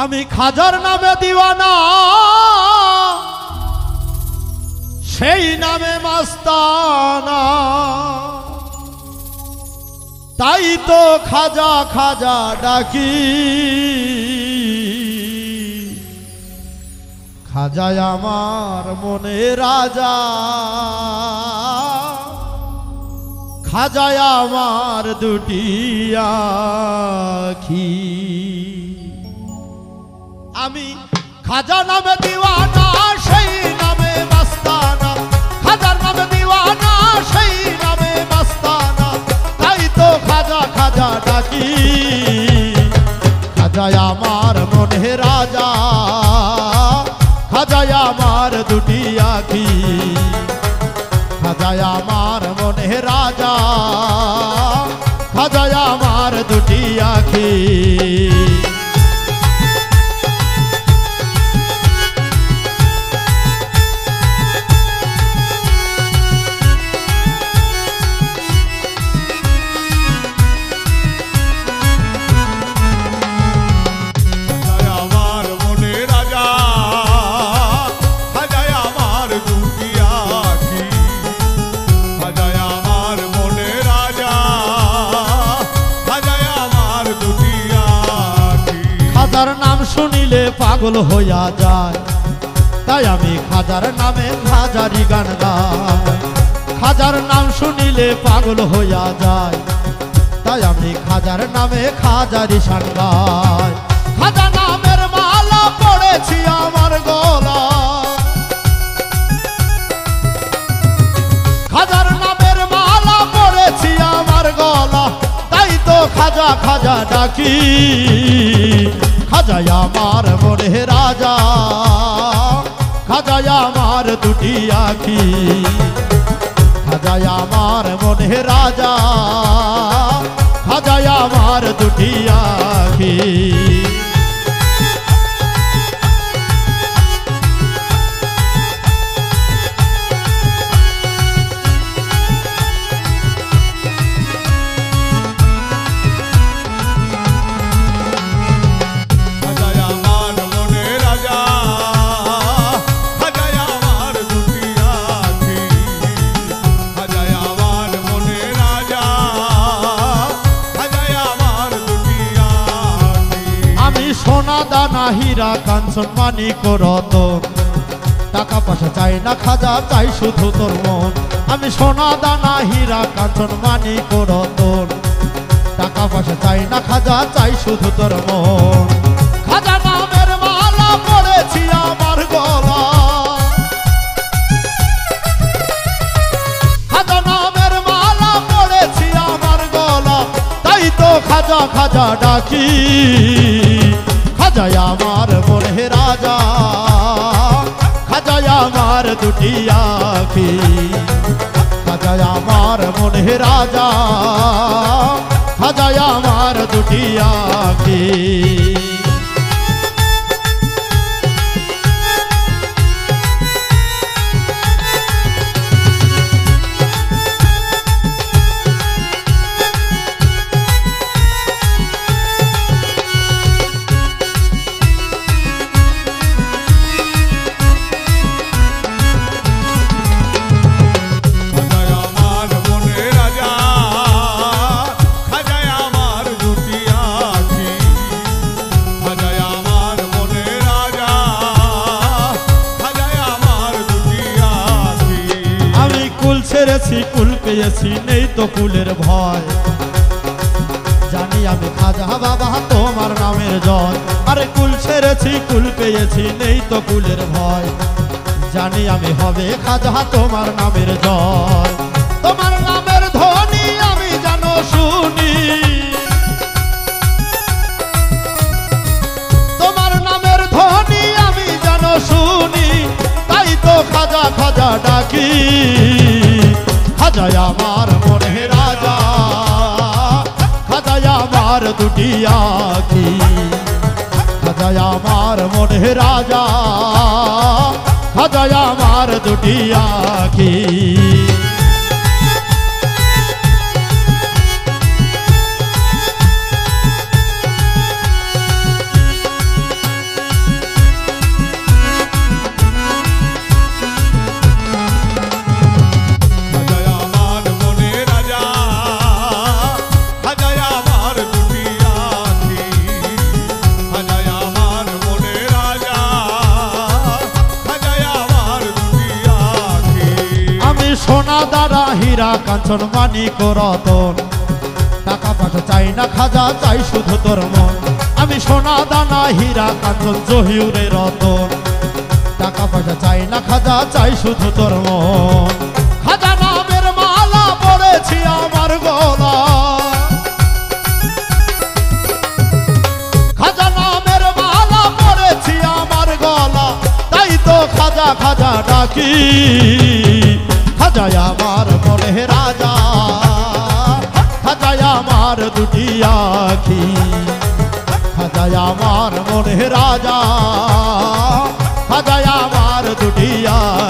আমি খাজার নামে দিওয়ানা, সেই নামে মাস্তানা, তাই তো খাজা খাজা ডাকি। খাজায় আমার মনে রাজা, খাজায় আমার দুটি আখি। আমি খাজা নামে দিওয়ানা, সেই নামে মাস্তানা, খাজার নামে দিওয়ানা, সেই নামে মাস্তানা, তাই তো খাজা খাজা ডাকি। খাজায় আমার মনে রাজা, খাজায় আমার দুটি আখি। খাজায় আমার মনে রাজা, খাজায় আমার দুটি আখি। খাজার নাম শুনিলে পাগল হইয়া যায়, তাই আমি খাজার নামে খাজারি গান গাই। খাজার নাম শুনিলে পাগল হইয়া যায়, তাই আমি খাজার নামে খাজারি শান গাই। খাজা নামের মালা পড়েছি আমার গলা, খাজার নামের মালা পড়েছি আমার গলা, তাই তো খাজা খাজা ডাকি। খাজায় আমার মনে রাজা, খাজায় আমার দুটি আখি। খাজায় আমার মনে রাজা, খাজায় আমার দুটি আখি। সোনা দানা হীরা কাঞ্চন মানিক রতন, টাকা পয়সা চাই না খাজা, চাই শুধু তোর মন। আমি সোনা দানা হীরা কাঞ্চন মানিক রতন, টাকা পয়সা চাই না খাজা, চাই শুধু তোর মন। খাজা নামের মালা পড়েছি আমার গলা, খাজা নামের মালা পড়েছি আমার গলা, তাই তো খাজা খাজা ডাকি। খাজায় আমার মনে রাজা, খাজায় আমার দুটি আখি। খাজায় আমার মনে রাজা, খাজায় আমার দুটি আখি। ছেড়েছি কুল পেয়েছি, নেই তো কুলের ভয়। জানি আমি খাজা বাবা তোমার নামের জয়। আরে কুল ছেড়েছি কুল পেয়েছি, নেই তো কুলের ভয়। জানি আমি হবে খাজা তোমার নামের জয়। তোমার নামের ধ্বনি আমি জানো শুনি, তোমার নামের ধ্বনি আমি জানো শুনি, তাই তো খাজা খাজা ডাকি। খাজায় আমার মনে রাজা, খাজায় আমার দুটি আখি। খাজায় আমার মনে রাজা, খাজায় আমার দুটি আখি। হীরা কাঞ্চন মানিক রতন, টাকা পয়সা চাই না খাজা, চাই শুধু তোর মন। আমি সোনা দানা হীরা কাঞ্চন জহিউরে রতন, টাকা পয়সা চাই না খাজা, চাই শুধু তোর মন। খাজা নামের মালা পড়েছি আমার গলা, খাজা নামের মালা পড়েছি আমার গলা, তাই তো খাজা খাজা ডাকি। খাজায় আমার মনে রাজা, খাজায় আমার দুটি আখি, খাজায় আমার মনে রাজা, খাজায় আমার দুটি আখি।